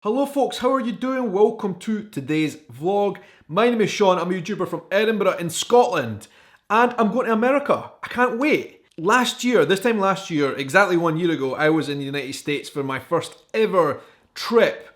Hello folks, how are you doing? Welcome to today's vlog. My name is Shaun, I'm a YouTuber from Edinburgh in Scotland, and I'm going to America. I can't wait. This time last year, exactly 1 year ago, I was in the United States for my first ever trip.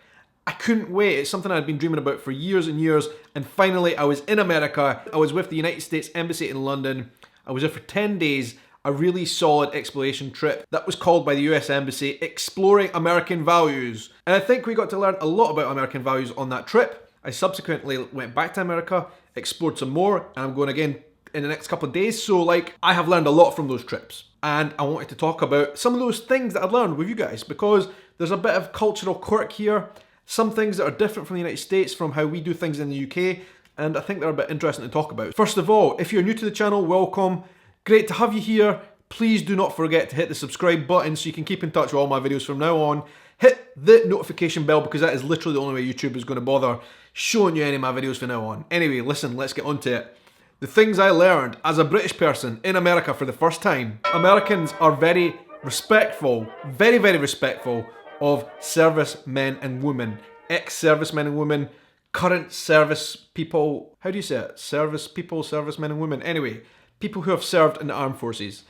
I couldn't wait. It's something I'd been dreaming about for years and years, and finally I was in America. I was with the United States Embassy in London. I was there for 10 days. A really solid exploration trip that was called by the US Embassy Exploring American Values. And I think we got to learn a lot about American values on that trip. I subsequently went back to America, explored some more, and I'm going again in the next couple of days. So I have learned a lot from those trips. And I wanted to talk about some of those things that I've learned with you guys, because there's a bit of cultural quirk here. Some things that are different from the United States, from how we do things in the UK, and I think they're a bit interesting to talk about. First of all, if you're new to the channel, welcome. Great to have you here. Please do not forget to hit the subscribe button so you can keep in touch with all my videos from now on. Hit the notification bell because that is literally the only way YouTube is going to bother showing you any of my videos from now on. Anyway, listen, let's get on to it. The things I learned as a British person in America for the first time. Americans are very respectful, very, very respectful of servicemen and women. Ex-servicemen and women, current service people. How do you say it? Service people, servicemen and women. Anyway, people who have served in the armed forces.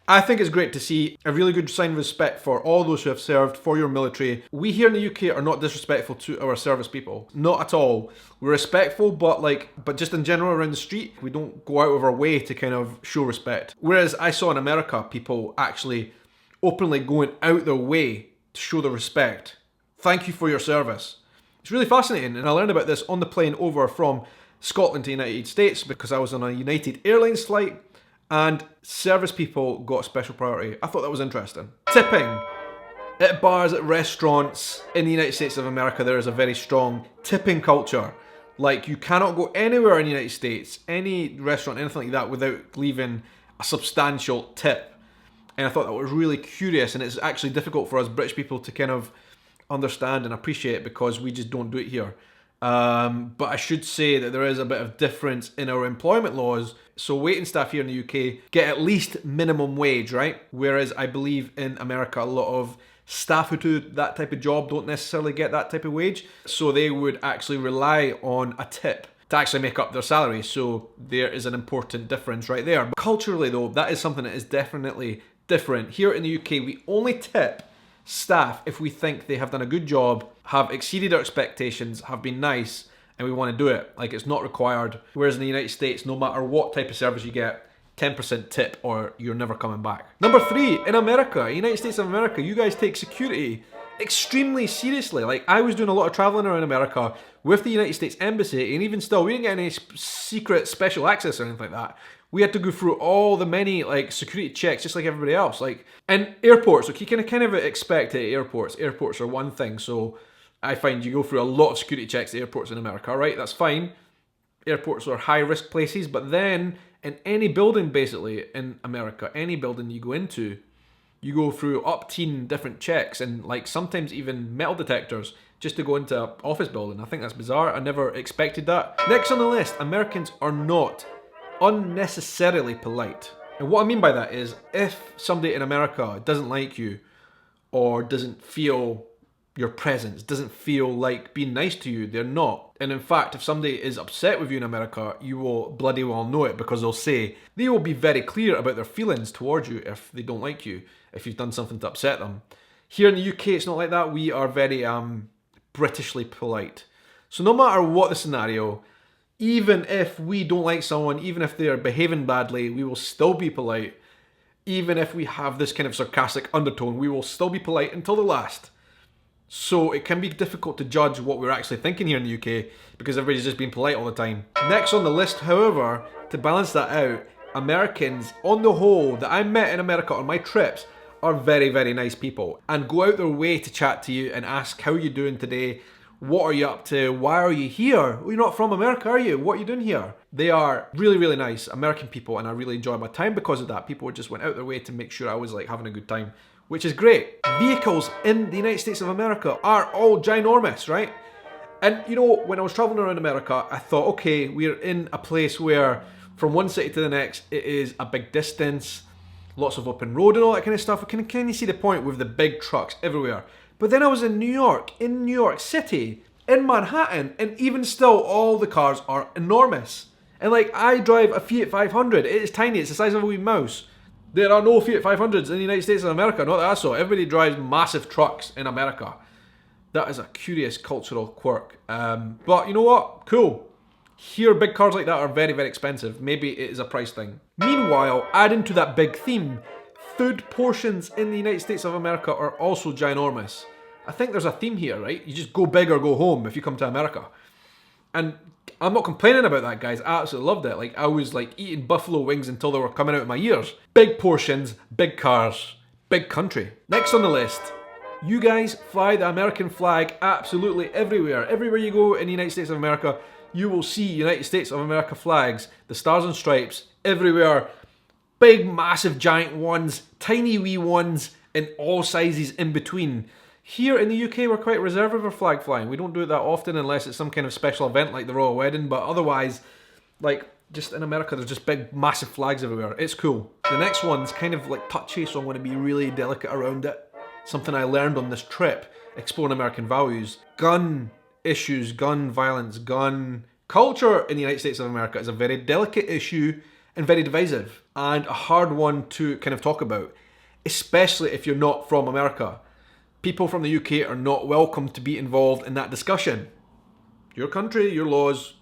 I think it's great to see a really good sign of respect for all those who have served for your military. We here in the UK are not disrespectful to our service people. Not at all. We're respectful, but just in general around the street, we don't go out of our way to kind of show respect. Whereas I saw in America, people actually openly going out their way to show the respect. Thank you for your service. It's really fascinating, and I learned about this on the plane over from Scotland to the United States because I was on a United Airlines flight, and service people got special priority. I thought that was interesting. Tipping. At bars, at restaurants, in the United States of America, there is a very strong tipping culture. Like, you cannot go anywhere in the United States, any restaurant, anything like that, without leaving a substantial tip. And I thought that was really curious, and it's actually difficult for us British people to kind of understand and appreciate because we just don't do it here. But I should say that there is a bit of difference in our employment laws. So waiting staff here in the UK get at least minimum wage, right? Whereas I believe in America, a lot of staff who do that type of job don't necessarily get that type of wage. So they would actually rely on a tip to actually make up their salary. So there is an important difference right there. But culturally though, that is something that is definitely different. Here in the UK, we only tip staff if we think they have done a good job, have exceeded our expectations, have been nice, and we want to do it. Like, it's not required. Whereas in the United States, no matter what type of service you get, 10% tip or you're never coming back. Number 3, in America, United States of America, you guys take security extremely seriously. Like, I was doing a lot of traveling around America with the United States Embassy, and even still, we didn't get any secret special access or anything like that. We had to go through all the many security checks just like everybody else. And airports, you can kind of expect it at airports. Airports are one thing, so I find you go through a lot of security checks at airports in America, right? That's fine. Airports are high risk places, but then in any building basically in America, any building you go into, you go through up to different checks and sometimes even metal detectors just to go into an office building. I think that's bizarre. I never expected that. Next on the list, Americans are not unnecessarily polite. And what I mean by that is, if somebody in America doesn't like you or doesn't feel your presence, doesn't feel like being nice to you, they're not. And in fact, if somebody is upset with you in America, you will bloody well know it, because they will be very clear about their feelings towards you if they don't like you, if you've done something to upset them. Here in the UK, it's not like that. We are very Britishly polite. So no matter what the scenario, even if we don't like someone, even if they are behaving badly, we will still be polite. Even if we have this kind of sarcastic undertone, we will still be polite until the last. So it can be difficult to judge what we're actually thinking here in the UK because everybody's just being polite all the time. Next on the list, however, to balance that out, Americans, on the whole, that I met in America on my trips, are very, very nice people and go out their way to chat to you and ask, how are you doing today? What are you up to? Why are you here? Well, you're not from America, are you? What are you doing here? They are really, really nice American people, and I really enjoyed my time because of that. People just went out their way to make sure I was having a good time, which is great. Vehicles in the United States of America are all ginormous, right? And when I was traveling around America, I thought, okay, we're in a place where from one city to the next, it is a big distance, lots of open road and all that kind of stuff. Can you see the point with the big trucks everywhere? But then I was in New York City, in Manhattan, and even still, all the cars are enormous. And like, I drive a Fiat 500. It is tiny. It's the size of a wee mouse. There are no Fiat 500s in the United States of America. Not that I saw. Everybody drives massive trucks in America. That is a curious cultural quirk. But you know what? Cool. Here, big cars like that are very, very expensive. Maybe it is a price thing. Meanwhile, adding to that big theme, food portions in the United States of America are also ginormous. I think there's a theme here, right? You just go big or go home if you come to America. And I'm not complaining about that, guys. I absolutely loved it. Like, I was like eating buffalo wings until they were coming out of my ears. Big portions, big cars, big country. Next on the list, you guys fly the American flag absolutely everywhere. Everywhere you go in the United States of America, you will see United States of America flags, the stars and stripes, everywhere. Big, massive, giant ones, tiny wee ones, and all sizes in between. Here in the UK, we're quite reserved with our flag flying. We don't do it that often unless it's some kind of special event like the Royal Wedding, but otherwise, like, just in America, there's just big, massive flags everywhere. It's cool. The next one's kind of like touchy, so I'm going to be really delicate around it. Something I learned on this trip, exploring American values. Gun issues, gun violence, gun culture in the United States of America is a very delicate issue and very divisive, and a hard one to kind of talk about, especially if you're not from America. People from the UK are not welcome to be involved in that discussion. Your country, your laws,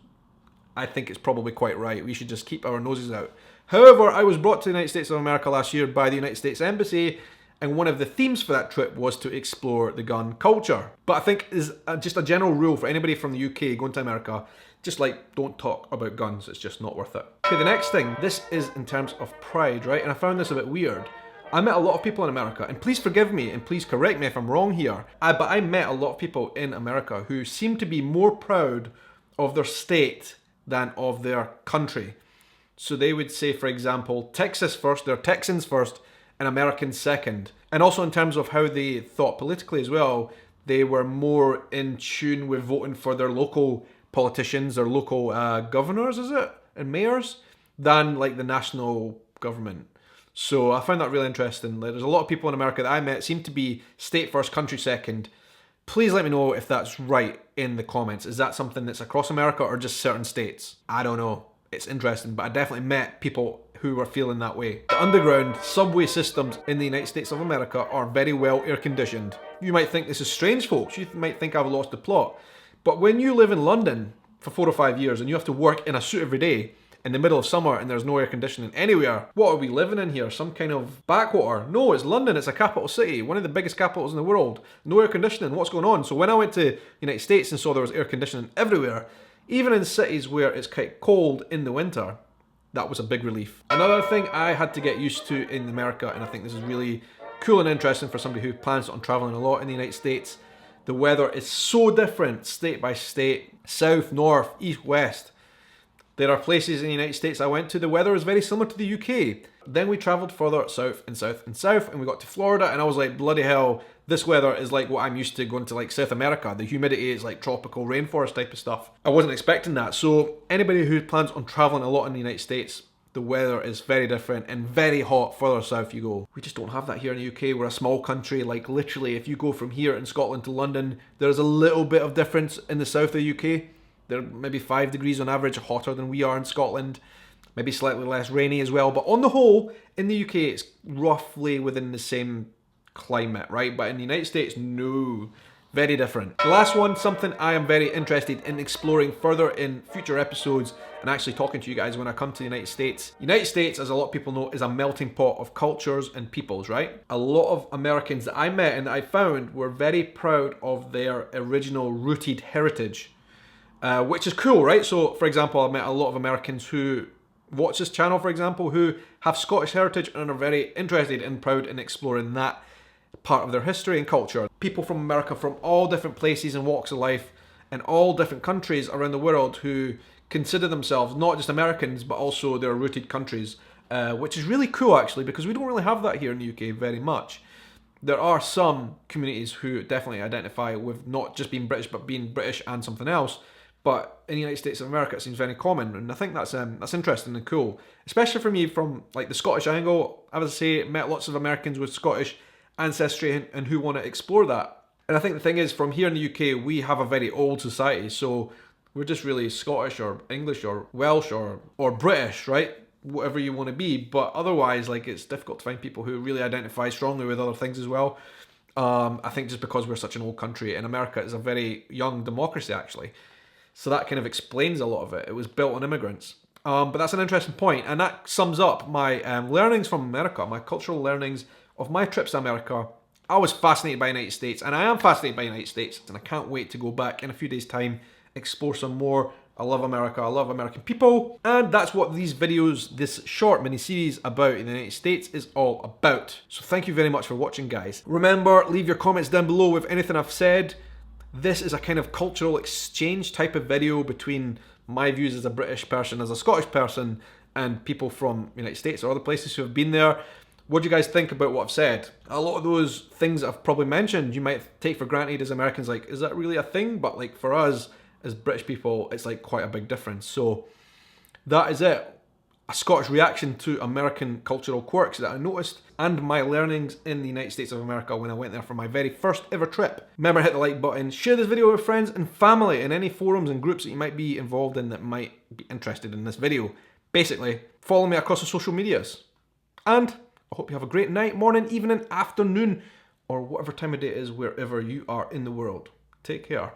I think it's probably quite right. We should just keep our noses out. However, I was brought to the United States of America last year by the United States Embassy, and one of the themes for that trip was to explore the gun culture. But I think is just a general rule for anybody from the UK going to America, just like, don't talk about guns. It's just not worth it. Okay, the next thing, this is in terms of pride, right? And I found this a bit weird. I met a lot of people in America, and please forgive me and please correct me if I'm wrong here, but I met a lot of people in America who seem to be more proud of their state than of their country. So they would say, for example, Texas first, they're Texans first, and Americans second. And also in terms of how they thought politically as well, they were more in tune with voting for their local politicians or local governors, is it? And mayors, than like the national government. So I found that really interesting. There's a lot of people in America that I met seem to be state first, country second. Please let me know if that's right in the comments. Is that something that's across America or just certain states? I don't know. It's interesting, but I definitely met people who were feeling that way. The underground subway systems in the United States of America are very well air conditioned. You might think this is strange, folks. You might think I've lost the plot. But when you live in London for 4 or 5 years and you have to work in a suit every day, in the middle of summer and there's no air conditioning anywhere. What are we living in here? Some kind of backwater? No, it's London. It's a capital city. One of the biggest capitals in the world. No air conditioning. What's going on? So when I went to the United States and saw there was air conditioning everywhere, even in cities where it's quite cold in the winter, that was a big relief. Another thing I had to get used to in America, and I think this is really cool and interesting for somebody who plans on traveling a lot in the United States, the weather is so different state by state, south, north, east, west. There are places in the United States I went to, the weather is very similar to the UK. Then we travelled further south and south and south, and we got to Florida, and I was like, bloody hell, this weather is like what I'm used to going to like South America. The humidity is like tropical rainforest type of stuff. I wasn't expecting that. So anybody who plans on travelling a lot in the United States, the weather is very different and very hot further south you go. We just don't have that here in the UK. We're a small country. Like literally, if you go from here in Scotland to London, there's a little bit of difference in the south of the UK. They're maybe 5 degrees on average hotter than we are in Scotland. Maybe slightly less rainy as well. But on the whole, in the UK, it's roughly within the same climate, right? But in the United States, no. Very different. The last one, something I am very interested in exploring further in future episodes and actually talking to you guys when I come to the United States. United States, as a lot of people know, is a melting pot of cultures and peoples, right? A lot of Americans that I met and that I found were very proud of their original rooted heritage. Which is cool, right? So, for example, I met a lot of Americans who watch this channel, for example, who have Scottish heritage and are very interested and proud in exploring that part of their history and culture. People from America from all different places and walks of life and all different countries around the world who consider themselves not just Americans, but also their rooted countries, which is really cool, actually, because we don't really have that here in the UK very much. There are some communities who definitely identify with not just being British, but being British and something else. But in the United States of America, it seems very common, and I think that's interesting and cool, especially for me from like the Scottish angle. I would say met lots of Americans with Scottish ancestry and who want to explore that. And I think the thing is, from here in the UK, we have a very old society, so we're just really Scottish or English or Welsh or British, right? Whatever you want to be. But otherwise, like, it's difficult to find people who really identify strongly with other things as well. I think just because we're such an old country, and America is a very young democracy, actually. So that kind of explains a lot of it. It was built on immigrants. But that's an interesting point, and that sums up my learnings from America, my cultural learnings of my trips to America. I was fascinated by the United States, and I am fascinated by the United States, and I can't wait to go back in a few days' time, explore some more. I love America, I love American people, and that's what these videos, this short mini-series about in the United States is all about. So thank you very much for watching, guys. Remember, leave your comments down below with anything I've said. This is a kind of cultural exchange type of video between my views as a British person, as a Scottish person, and people from the United States or other places who have been there. What do you guys think about what I've said? A lot of those things that I've probably mentioned, you might take for granted as Americans, like, is that really a thing? But like for us, as British people, it's like quite a big difference. So that is it. A Scottish reaction to American cultural quirks that I noticed, and my learnings in the United States of America when I went there for my very first ever trip. Remember, hit the like button, share this video with friends and family in any forums and groups that you might be involved in that might be interested in this video. Basically, follow me across the social medias. And I hope you have a great night, morning, evening, afternoon, or whatever time of day it is wherever you are in the world. Take care.